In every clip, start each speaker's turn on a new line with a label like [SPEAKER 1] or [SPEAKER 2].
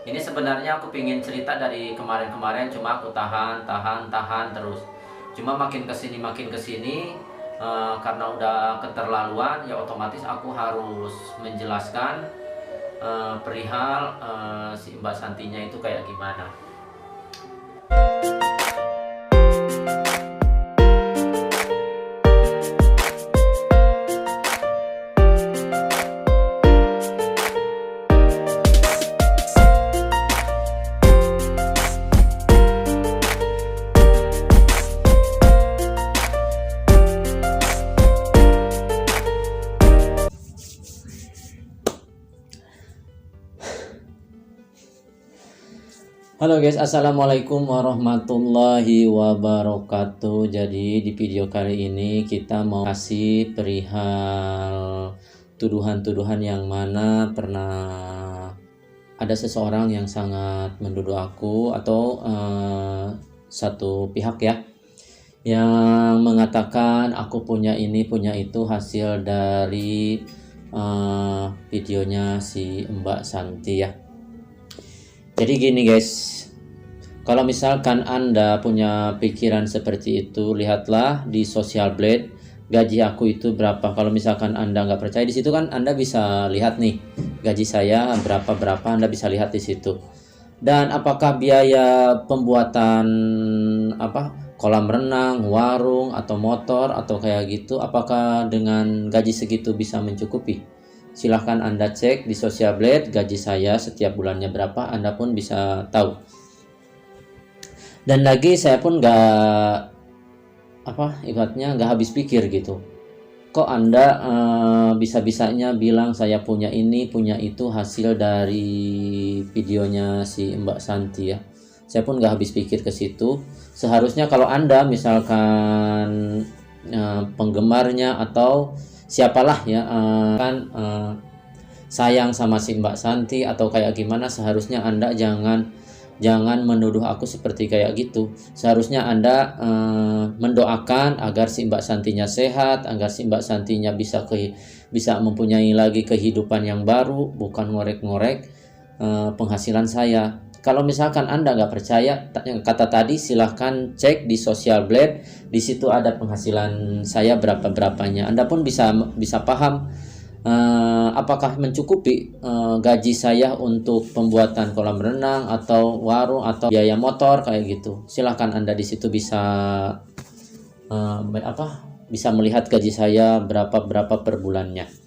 [SPEAKER 1] Ini sebenarnya aku pingin cerita dari kemarin-kemarin, cuma aku tahan terus. Cuma makin kesini, karena udah keterlaluan, ya otomatis aku harus menjelaskan perihal si Mbak Santinya itu kayak gimana. Halo guys, assalamualaikum warahmatullahi wabarakatuh. Jadi di video kali ini kita mau kasih perihal tuduhan-tuduhan yang mana pernah ada seseorang yang sangat menuduh aku atau satu pihak ya, yang mengatakan aku punya ini punya itu hasil dari videonya si Mbak Santi ya. Jadi gini guys, kalau misalkan Anda punya pikiran seperti itu, lihatlah di Social Blade gaji aku itu berapa. Kalau misalkan Anda nggak percaya, di situ kan Anda bisa lihat nih gaji saya berapa, Anda bisa lihat di situ. Dan apakah biaya pembuatan kolam renang, warung atau motor atau kayak gitu, apakah dengan gaji segitu bisa mencukupi? Silahkan Anda cek di Social Blade gaji saya setiap bulannya berapa, Anda pun bisa tahu. Dan lagi saya pun ibaratnya nggak habis pikir gitu. Kok Anda bisa-bisanya bilang saya punya ini punya itu hasil dari videonya si Mbak Santi ya. Saya pun nggak habis pikir ke situ. Seharusnya kalau Anda misalkan penggemarnya atau siapalah ya sayang sama si Mbak Santi atau kayak gimana, seharusnya Anda jangan menuduh aku seperti kayak gitu. Seharusnya Anda mendoakan agar si Mbak Santinya sehat, agar si Mbak Santinya bisa mempunyai lagi kehidupan yang baru, bukan ngorek-ngorek penghasilan saya. Kalau misalkan Anda nggak percaya kata tadi, silahkan cek di Social Blade. Di situ ada penghasilan saya berapanya. Anda pun bisa paham apakah mencukupi gaji saya untuk pembuatan kolam renang atau warung atau biaya motor kayak gitu. Silahkan Anda di situ bisa bisa melihat gaji saya berapa per bulannya.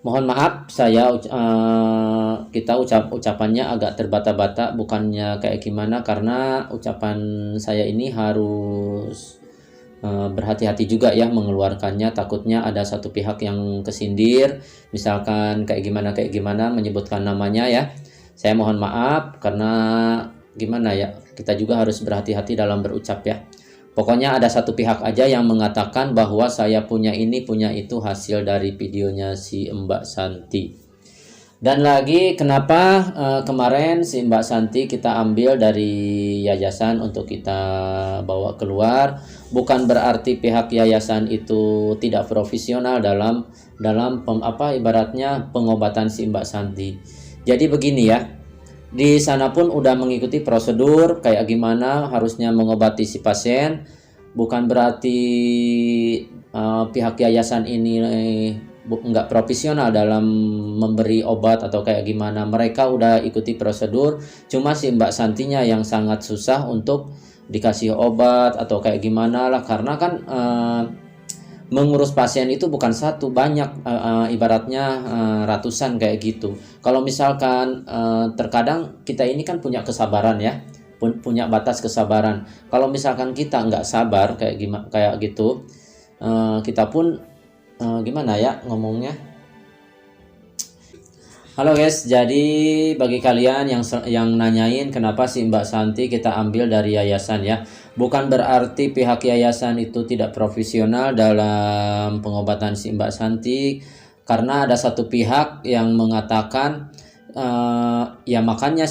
[SPEAKER 1] Mohon maaf, kita ucapannya agak terbata-bata, bukannya kayak gimana, karena ucapan saya ini harus berhati-hati juga ya mengeluarkannya, takutnya ada satu pihak yang kesindir, misalkan kayak gimana menyebutkan namanya ya. Saya mohon maaf, karena gimana ya, kita juga harus berhati-hati dalam berucap ya. Pokoknya ada satu pihak aja yang mengatakan bahwa saya punya ini punya itu hasil dari videonya si Mbak Santi. Dan lagi kenapa kemarin si Mbak Santi kita ambil dari yayasan untuk kita bawa keluar, bukan berarti pihak yayasan itu tidak profesional dalam ibaratnya pengobatan si Mbak Santi. Jadi begini ya, di sana pun udah mengikuti prosedur kayak gimana harusnya mengobati si pasien, bukan berarti pihak yayasan ini nggak profesional dalam memberi obat atau kayak gimana. Mereka udah ikuti prosedur, cuma si Mbak Santinya yang sangat susah untuk dikasih obat atau kayak gimana lah, karena kan mengurus pasien itu bukan satu, banyak, ibaratnya ratusan kayak gitu. Kalau misalkan terkadang kita ini kan punya kesabaran ya, punya batas kesabaran. Kalau misalkan kita nggak sabar kayak gitu, kita pun gimana ya ngomongnya. Halo guys, jadi bagi kalian yang nanyain kenapa si Mbak Santi kita ambil dari yayasan ya, bukan berarti pihak yayasan itu tidak profesional dalam pengobatan si Mbak Santi, karena ada satu pihak yang mengatakan ya makanya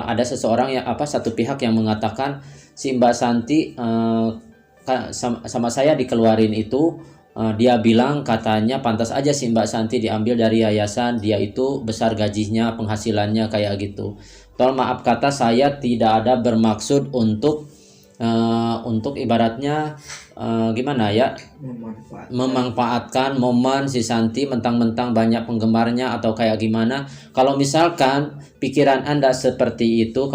[SPEAKER 1] ada satu pihak yang mengatakan si Mbak Santi sama saya dikeluarin itu Dia bilang katanya pantas aja si Mbak Santi diambil dari yayasan, dia itu besar gajinya, penghasilannya kayak gitu. Tolong maaf kata, saya tidak ada bermaksud untuk ibaratnya gimana ya, memanfaatkan momen si Santi mentang-mentang banyak penggemarnya atau kayak gimana. Kalau misalkan pikiran Anda seperti itu,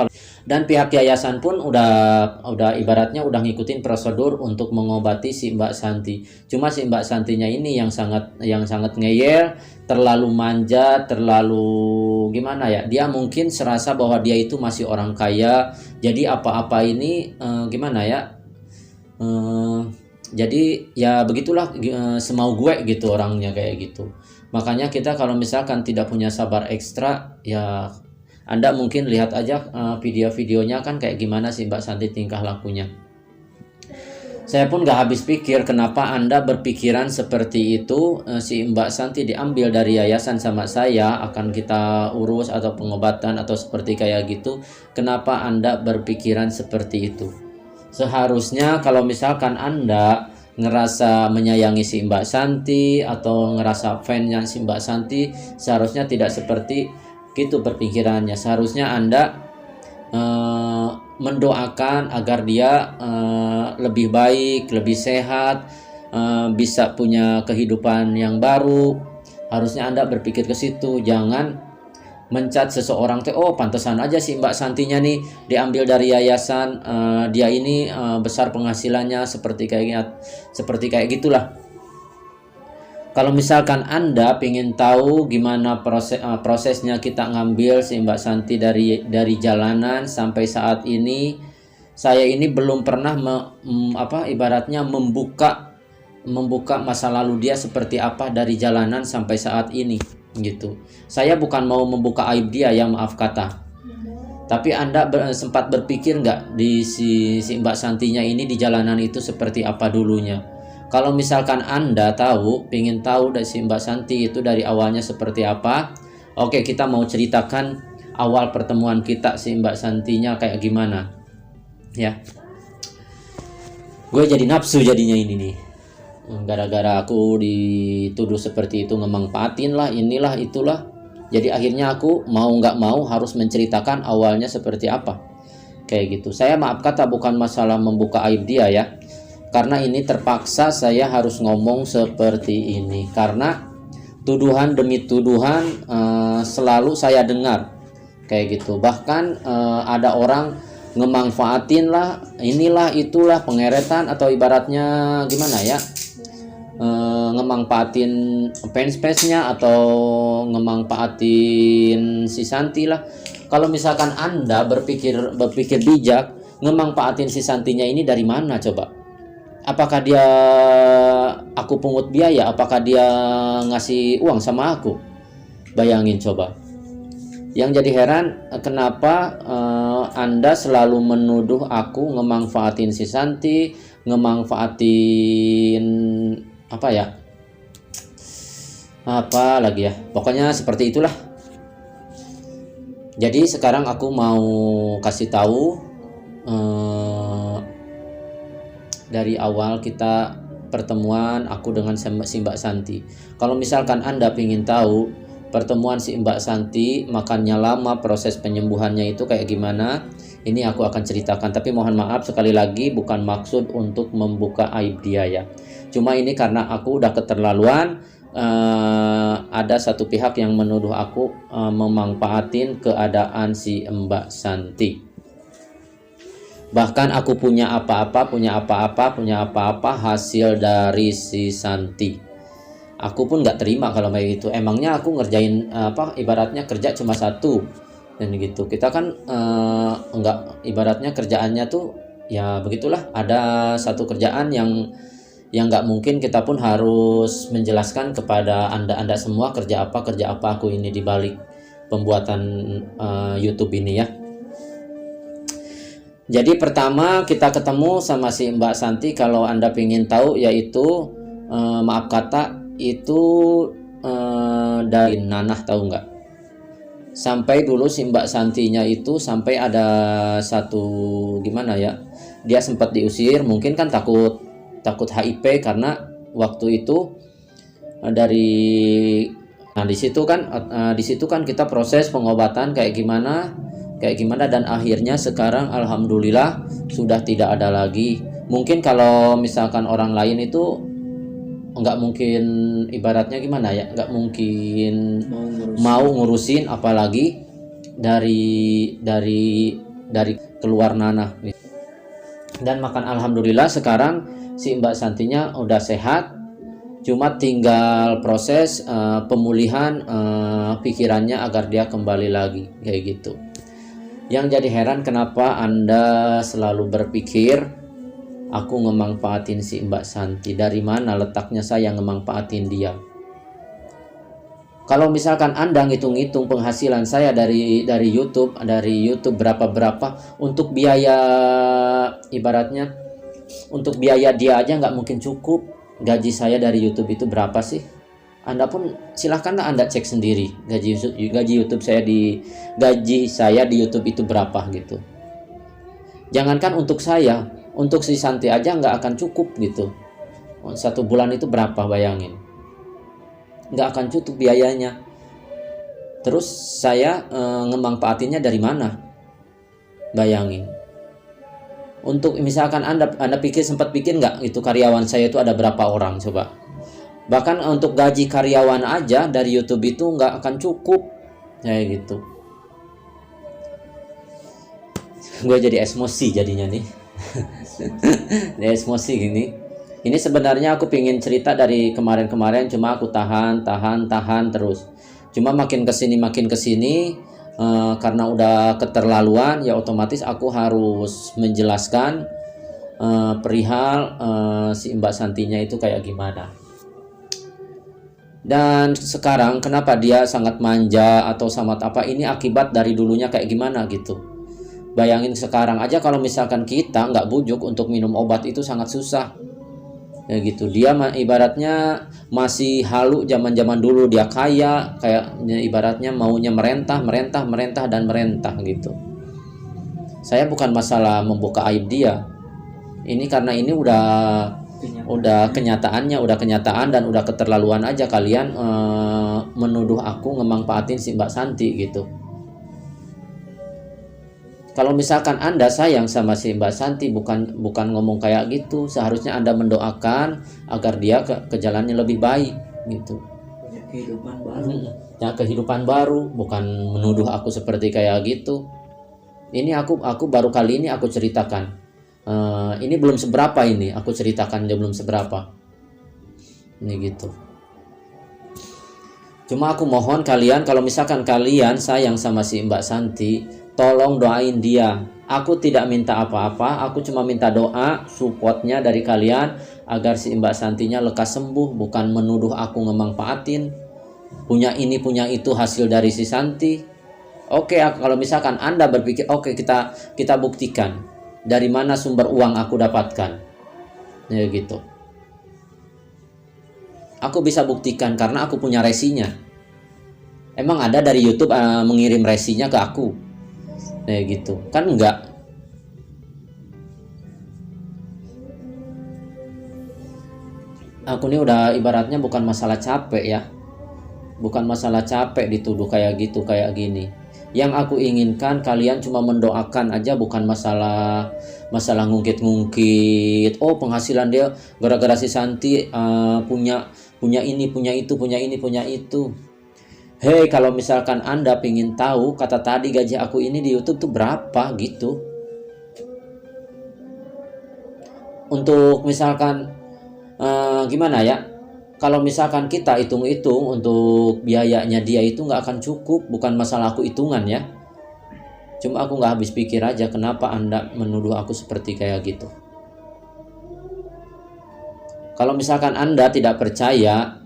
[SPEAKER 1] dan pihak yayasan pun udah ibaratnya udah ngikutin prosedur untuk mengobati si Mbak Santi. Cuma si Mbak Santinya ini yang sangat ngeyel, terlalu manja, terlalu gimana ya? Dia mungkin serasa bahwa dia itu masih orang kaya. Jadi apa-apa ini gimana ya? Jadi ya begitulah, semau gue gitu orangnya kayak gitu. Makanya kita kalau misalkan tidak punya sabar ekstra, ya Anda mungkin lihat aja video-videonya kan kayak gimana sih Mbak Santi tingkah lakunya. Saya pun gak habis pikir kenapa Anda berpikiran seperti itu. Si Mbak Santi diambil dari yayasan sama saya, akan kita urus atau pengobatan atau seperti kayak gitu. Kenapa Anda berpikiran seperti itu? Seharusnya kalau misalkan Anda ngerasa menyayangi si Mbak Santi atau ngerasa fansnya si Mbak Santi, seharusnya tidak seperti gitu berpikirannya. Seharusnya Anda mendoakan agar dia lebih baik, lebih sehat, bisa punya kehidupan yang baru. Harusnya Anda berpikir ke situ, jangan mencat seseorang teh, oh pantesan aja si Mbak Santinya nih diambil dari yayasan, dia ini besar penghasilannya seperti kayak gitulah. Kalau misalkan Anda pengen tahu gimana prosesnya kita ngambil si Mbak Santi dari jalanan sampai saat ini, saya ini belum pernah ibaratnya membuka masa lalu dia seperti apa dari jalanan sampai saat ini gitu. Saya bukan mau membuka aib dia ya, maaf kata. Tapi Anda sempat berpikir nggak di si Mbak Santinya ini di jalanan itu seperti apa dulunya? Kalau misalkan Anda pengen tahu dari si Mbak Santi itu dari awalnya seperti apa, oke, kita mau ceritakan awal pertemuan kita si Mbak Santinya kayak gimana, ya. Gue jadi nafsu jadinya ini nih, gara-gara aku dituduh seperti itu, ngemanfaatin lah, inilah itulah. Jadi akhirnya aku mau nggak mau harus menceritakan awalnya seperti apa, kayak gitu. Saya maaf kata bukan masalah membuka aib dia ya. Karena ini terpaksa saya harus ngomong seperti ini karena tuduhan demi tuduhan selalu saya dengar kayak gitu. Bahkan ada orang ngemanfaatin lah, inilah itulah, pengeretan atau ibaratnya gimana ya, ngemanfaatin fanspace-nya atau ngemanfaatin si Santi lah. Kalau misalkan Anda berpikir bijak, ngemanfaatin si Santinya ini dari mana coba? Apakah dia aku pungut biaya? Apakah dia ngasih uang sama aku? Bayangin coba. Yang jadi heran kenapa Anda selalu menuduh aku ngemanfaatin si Santi, ngemanfaatin apa ya? Apa lagi ya? Pokoknya seperti itulah. Jadi sekarang aku mau kasih tahu dari awal kita pertemuan aku dengan si Mbak Santi. Kalau misalkan Anda ingin tahu pertemuan si Mbak Santi, makannya lama, proses penyembuhannya itu kayak gimana, ini aku akan ceritakan. Tapi mohon maaf sekali lagi, bukan maksud untuk membuka aib dia ya. Cuma ini karena aku udah keterlaluan, ada satu pihak yang menuduh aku memanfaatin keadaan si Mbak Santi. Bahkan aku punya apa-apa hasil dari si Santi. Aku pun nggak terima kalau kayak gitu. Emangnya aku ngerjain ibaratnya kerja cuma satu dan gitu. Kita kan nggak, ibaratnya kerjaannya tuh ya begitulah. Ada satu kerjaan yang nggak mungkin kita pun harus menjelaskan kepada anda semua kerja apa aku ini di balik pembuatan YouTube ini ya. Jadi pertama kita ketemu sama si Mbak Santi, kalau Anda pengen tahu, yaitu maaf kata itu dari nanah, tahu nggak? Sampai dulu si Mbak Santinya itu sampai ada satu gimana ya, dia sempat diusir, mungkin kan takut HIP karena waktu itu dari nah di situ kan kita proses pengobatan kayak gimana dan akhirnya sekarang alhamdulillah sudah tidak ada lagi. Mungkin kalau misalkan orang lain itu nggak mungkin, ibaratnya gimana ya, nggak mungkin mau ngurusin apalagi dari keluar nanah. Dan makan alhamdulillah sekarang si Mbak Santinya udah sehat, cuma tinggal proses pemulihan pikirannya agar dia kembali lagi kayak gitu. Yang jadi heran kenapa Anda selalu berpikir aku ngemanfaatin si Mbak Santi. Dari mana letaknya saya ngemanfaatin dia? Kalau misalkan Anda ngitung-ngitung penghasilan saya dari YouTube berapa untuk biaya, ibaratnya untuk biaya dia aja nggak mungkin cukup. Gaji saya dari YouTube itu berapa sih? Anda pun silahkanlah Anda cek sendiri gaji YouTube saya di YouTube itu berapa gitu. Jangankan untuk saya, untuk si Santi aja nggak akan cukup gitu. 1 bulan itu berapa, bayangin? Nggak akan cukup biayanya. Terus saya ngemanfaatinnya dari mana? Bayangin. Untuk misalkan Anda sempat pikir nggak itu karyawan saya itu ada berapa orang, coba. Bahkan untuk gaji karyawan aja dari YouTube itu nggak akan cukup kayak gitu. Gue jadi emosi jadinya nih. Emosi gini. Ini sebenarnya aku pingin cerita dari kemarin-kemarin, cuma aku tahan terus. Cuma makin kesini karena udah keterlaluan, ya otomatis aku harus menjelaskan perihal si Mbak Santinya itu kayak gimana. Dan sekarang kenapa dia sangat manja atau sangat apa, ini akibat dari dulunya kayak gimana gitu. Bayangin sekarang aja kalau misalkan kita nggak bujuk untuk minum obat itu sangat susah ya gitu. Dia ibaratnya masih halu zaman dulu, dia kayaknya ibaratnya maunya merentah gitu. Saya bukan masalah membuka aib dia, ini karena ini udah kenyataan dan udah keterlaluan aja kalian menuduh aku ngemanfaatin si Mbak Santi gitu. Kalau misalkan Anda sayang sama si Mbak Santi, bukan ngomong kayak gitu. Seharusnya Anda mendoakan agar dia ke jalannya lebih baik gitu.
[SPEAKER 2] Punya kehidupan baru.
[SPEAKER 1] Ya, kehidupan baru, bukan menuduh aku seperti kayak gitu. Ini aku baru kali ini aku ceritakan. Ini belum seberapa, ini aku ceritakan dia belum seberapa. Ini gitu. Cuma aku mohon kalian, kalau misalkan kalian sayang sama si Mbak Santi, tolong doain dia. Aku tidak minta apa-apa, aku cuma minta doa, supportnya dari kalian agar si Mbak Santinya lekas sembuh, bukan menuduh aku ngemanfaatin. Punya ini, punya itu hasil dari si Santi. Oke, kalau misalkan Anda berpikir, oke, kita buktikan dari mana sumber uang aku dapatkan. Ya gitu. Aku bisa buktikan karena aku punya resinya. Emang ada dari YouTube mengirim resinya ke aku? Kayak gitu. Kan enggak. Aku ini udah ibaratnya bukan masalah capek ya. Bukan masalah capek dituduh kayak gitu, kayak gini. Yang aku inginkan kalian cuma mendoakan aja, bukan masalah ngungkit-ngungkit. Oh, penghasilan dia gara-gara si Santi punya ini, punya itu. Hei, kalau misalkan Anda pengen tahu, kata tadi gaji aku ini di YouTube tuh berapa gitu. Untuk misalkan gimana ya? Kalau misalkan kita hitung-hitung untuk biayanya dia itu nggak akan cukup. Bukan masalah aku hitungan ya. Cuma aku nggak habis pikir aja kenapa Anda menuduh aku seperti kayak gitu. Kalau misalkan Anda tidak percaya,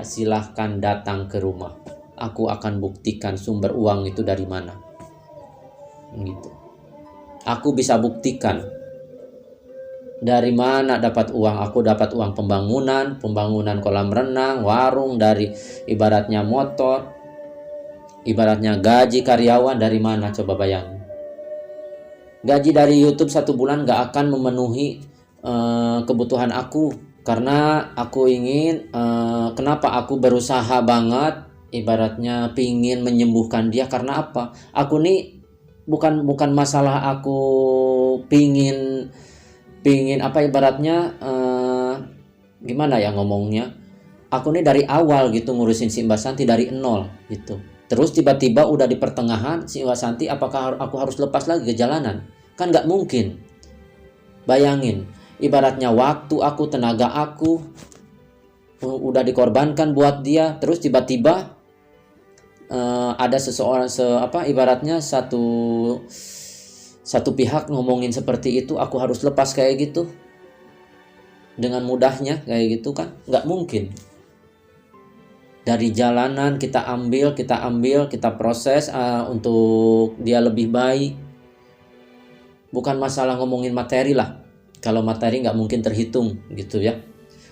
[SPEAKER 1] silahkan datang ke rumah. Aku akan buktikan sumber uang itu dari mana. Gitu. Aku bisa buktikan dari mana dapat uang. Aku dapat uang pembangunan kolam renang, warung, dari ibaratnya motor, ibaratnya gaji karyawan, dari mana coba bayangin. gaji dari YouTube 1 bulan gak akan memenuhi kebutuhan aku, karena aku ingin kenapa aku berusaha banget, ibaratnya pingin menyembuhkan dia. Karena apa? Aku nih bukan masalah aku pingin apa ibaratnya gimana ya ngomongnya, aku nih dari awal gitu ngurusin si Mbak Santi dari nol gitu. Terus tiba-tiba udah di pertengahan si Mbak Santi, apakah aku harus lepas lagi ke jalanan? Kan nggak mungkin. Bayangin, ibaratnya waktu aku, tenaga aku udah dikorbankan buat dia, terus tiba-tiba ada seseorang ibaratnya satu pihak ngomongin seperti itu, aku harus lepas kayak gitu dengan mudahnya kayak gitu, kan nggak mungkin. Dari jalanan kita ambil, kita proses untuk dia lebih baik. Bukan masalah ngomongin materi lah, kalau materi nggak mungkin terhitung gitu ya.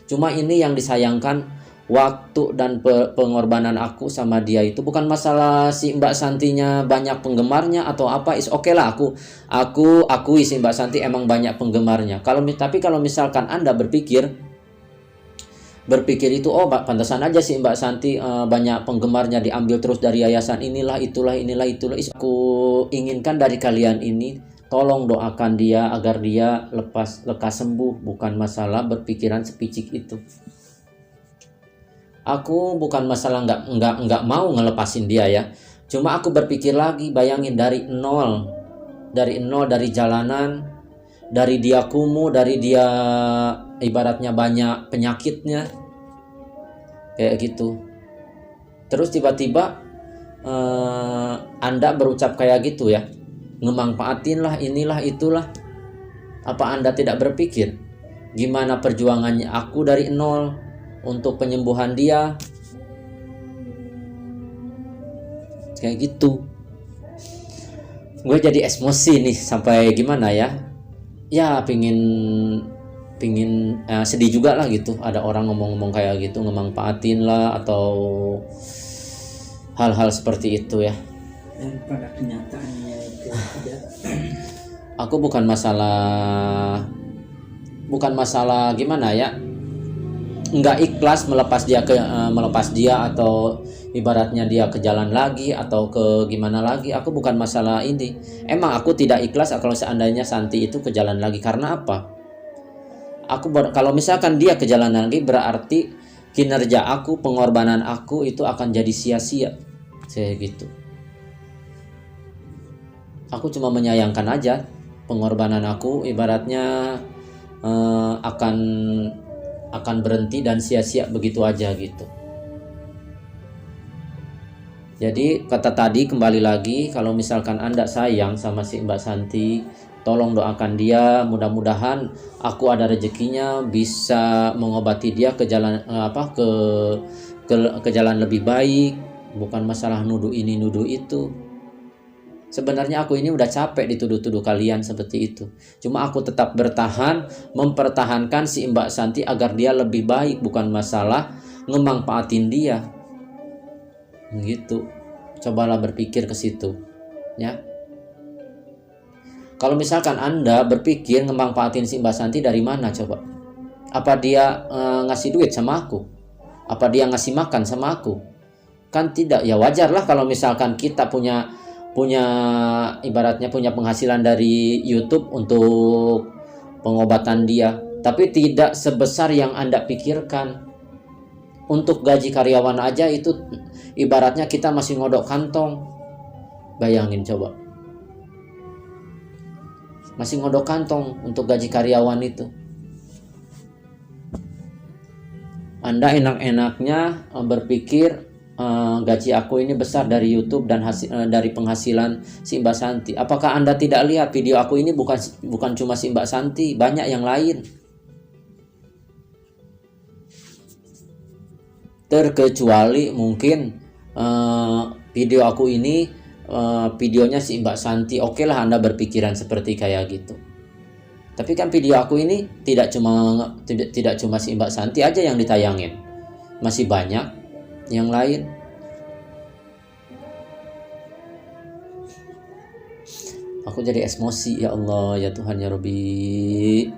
[SPEAKER 1] Cuma ini yang disayangkan, waktu dan pengorbanan aku sama dia itu. Bukan masalah si Mbak Santinya banyak penggemarnya atau apa, is oke lah, aku akui si Mbak Santi emang banyak penggemarnya. Tapi kalau misalkan Anda berpikir itu, oh pantasan aja si Mbak Santi banyak penggemarnya, diambil terus dari yayasan inilah itulah. Aku inginkan dari kalian ini, tolong doakan dia agar dia lekas sembuh, bukan masalah berpikiran sepicik itu. Aku bukan masalah nggak mau ngelepasin dia ya. Cuma aku berpikir lagi, bayangin dari nol, dari jalanan, dari dia kumuh, dari dia ibaratnya banyak penyakitnya kayak gitu. Terus tiba-tiba Anda berucap kayak gitu ya, ngemanfaatin lah inilah itulah. Apa Anda tidak berpikir gimana perjuangannya aku dari nol untuk penyembuhan dia? Kayak gitu. Gue jadi emosi nih, sampai gimana ya, pingin sedih juga lah gitu. Ada orang ngomong-ngomong kayak gitu, ngemanfaatin lah atau hal-hal seperti itu ya.
[SPEAKER 2] Dan pada kenyataannya itu tidak.
[SPEAKER 1] Aku bukan masalah gimana ya, nggak ikhlas melepas dia atau ibaratnya dia ke jalan lagi atau ke gimana lagi. Aku bukan masalah ini. Emang aku tidak ikhlas kalau seandainya Santi itu ke jalan lagi. Karena apa? Kalau misalkan dia ke jalan lagi, berarti kinerja aku, pengorbanan aku itu akan jadi sia-sia. Kayak gitu. Aku cuma menyayangkan aja pengorbanan aku ibaratnya akan berhenti dan sia-sia begitu aja gitu. Jadi kata tadi kembali lagi, kalau misalkan Anda sayang sama si Mbak Santi, tolong doakan dia, mudah-mudahan aku ada rezekinya bisa mengobati dia ke jalan ke jalan lebih baik. Bukan masalah nuduh ini nuduh itu. Sebenarnya aku ini udah capek dituduh-tuduh kalian seperti itu. Cuma aku tetap bertahan, mempertahankan si Mbak Santi agar dia lebih baik, bukan masalah ngemanfaatin dia. Gitu. Cobalah berpikir ke situ, ya. Kalau misalkan Anda berpikir ngemanfaatin si Mbak Santi dari mana coba? Apa dia ngasih duit sama aku? Apa dia ngasih makan sama aku? Kan tidak. Ya wajar lah kalau misalkan kita punya ibaratnya punya penghasilan dari YouTube untuk pengobatan dia, tapi tidak sebesar yang Anda pikirkan. Untuk gaji karyawan aja itu ibaratnya kita masih ngodok kantong. Bayangin coba, masih ngodok kantong untuk gaji karyawan itu. Anda enak-enaknya berpikir gaji aku ini besar dari YouTube dan dari penghasilan si Mbak Santi. Apakah Anda tidak lihat video aku ini bukan cuma si Mbak Santi, banyak yang lain. Terkecuali mungkin video aku ini videonya si Mbak Santi, oke lah Anda berpikiran seperti kayak gitu. Tapi kan video aku ini tidak cuma si Mbak Santi aja yang ditayangin, masih banyak yang lain. Aku jadi emosi, ya Allah, ya Tuhan, ya Robbi.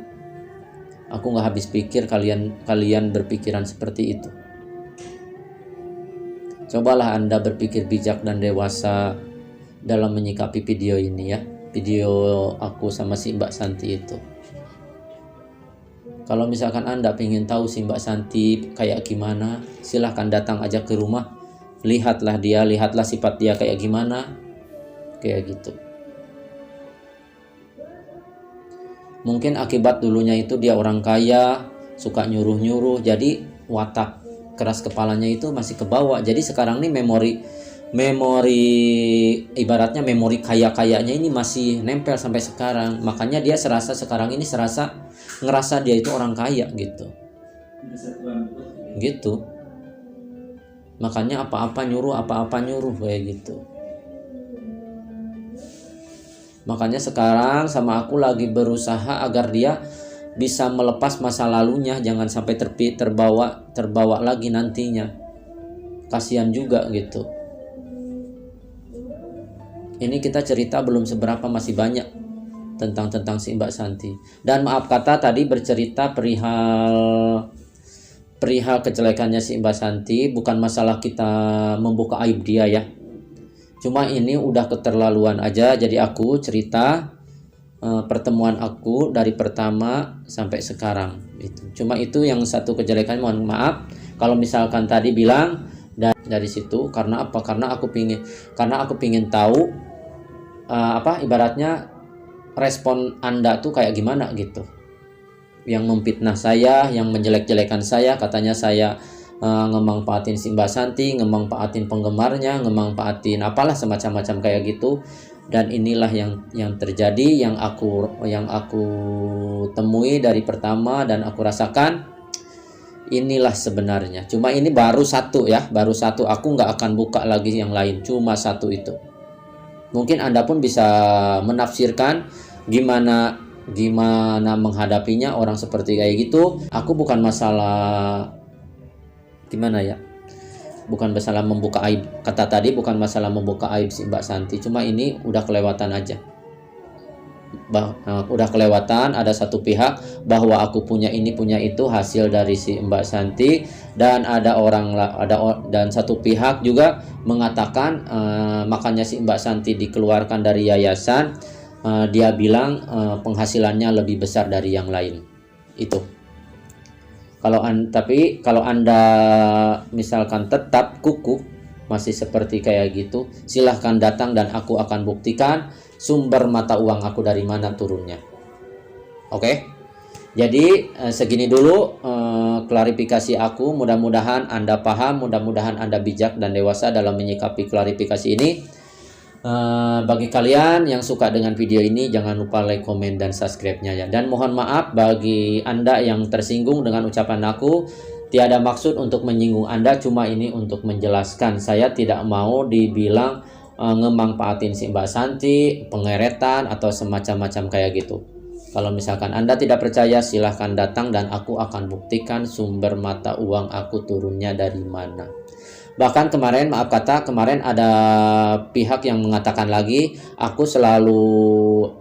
[SPEAKER 1] Aku nggak habis pikir kalian berpikiran seperti itu. Cobalah Anda berpikir bijak dan dewasa dalam menyikapi video ini ya. Video aku sama si Mbak Santi itu. Kalau misalkan Anda pengen tahu si Mbak Santi kayak gimana, silahkan datang aja ke rumah. Lihatlah dia, lihatlah sifat dia kayak gimana. Kayak gitu. Mungkin akibat dulunya itu dia orang kaya, suka nyuruh-nyuruh, jadi watak keras kepalanya itu masih kebawa. Jadi sekarang nih memori ibaratnya memori kaya-kayanya ini masih nempel sampai sekarang. Makanya dia sekarang ini ngerasa dia itu orang kaya gitu. Gitu. Makanya apa-apa nyuruh kayak gitu. Makanya sekarang sama aku lagi berusaha agar dia bisa melepas masa lalunya, jangan sampai terbawa lagi nantinya. Kasihan juga gitu. Ini kita cerita belum seberapa, masih banyak tentang si Mbak Santi. Dan maaf kata tadi bercerita perihal kejelekannya si Mbak Santi, bukan masalah kita membuka aib dia ya. Cuma ini udah keterlaluan aja, jadi aku cerita pertemuan aku dari pertama sampai sekarang itu. Cuma itu yang satu kejelekan, mohon maaf kalau misalkan tadi bilang dari situ. Karena apa? Karena aku pingin tahu ibaratnya respon Anda tuh kayak gimana gitu. Yang memfitnah saya, yang menjelek-jelekan saya, katanya saya ngemanfaatin si Mbak Santi, ngemanfaatin penggemarnya, ngemanfaatin apalah semacam-macam kayak gitu. Dan inilah yang terjadi, yang aku temui dari pertama dan aku rasakan. Inilah sebenarnya. Cuma ini baru satu. Aku nggak akan buka lagi yang lain, cuma satu itu. Mungkin Anda pun bisa menafsirkan gimana menghadapinya orang seperti kayak gitu. Aku bukan masalah bukan masalah membuka aib, kata tadi bukan masalah membuka aib si Mbak Santi, cuma ini udah kelewatan aja. Udah kelewatan, ada satu pihak bahwa aku punya ini punya itu hasil dari si Mbak Santi, dan dan satu pihak juga mengatakan makanya si Mbak Santi dikeluarkan dari yayasan. Dia bilang penghasilannya lebih besar dari yang lain. Itu. Tapi kalau Anda misalkan tetap kukuh masih seperti kayak gitu, silahkan datang dan aku akan buktikan sumber mata uang aku dari mana turunnya. Oke? Jadi segini dulu klarifikasi aku. Mudah-mudahan Anda paham, mudah-mudahan Anda bijak dan dewasa dalam menyikapi klarifikasi ini. Bagi kalian yang suka dengan video ini, jangan lupa like, komen, dan subscribe-nya ya. Dan mohon maaf bagi Anda yang tersinggung dengan ucapan aku. Tiada maksud untuk menyinggung Anda, cuma ini untuk menjelaskan. Saya tidak mau dibilang ngemanfaatin si Mbak Santi, pengeretan, atau semacam-macam kayak gitu. Kalau misalkan Anda tidak percaya, silahkan datang dan aku akan buktikan sumber mata uang aku turunnya dari mana. Bahkan kemarin ada pihak yang mengatakan lagi, aku selalu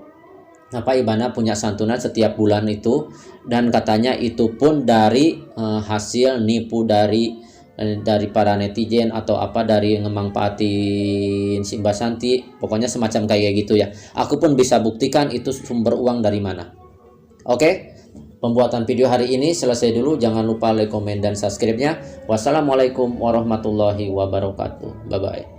[SPEAKER 1] punya santunan setiap bulan itu, dan katanya itu pun dari hasil nipu dari para netizen atau dari ngemanfaatin si Mbak Santi, pokoknya semacam kayak gitu ya. Aku pun bisa buktikan itu sumber uang dari mana. Oke? Pembuatan video hari ini selesai dulu. Jangan lupa like, komen, dan subscribe-nya. Wassalamualaikum warahmatullahi wabarakatuh. Bye-bye.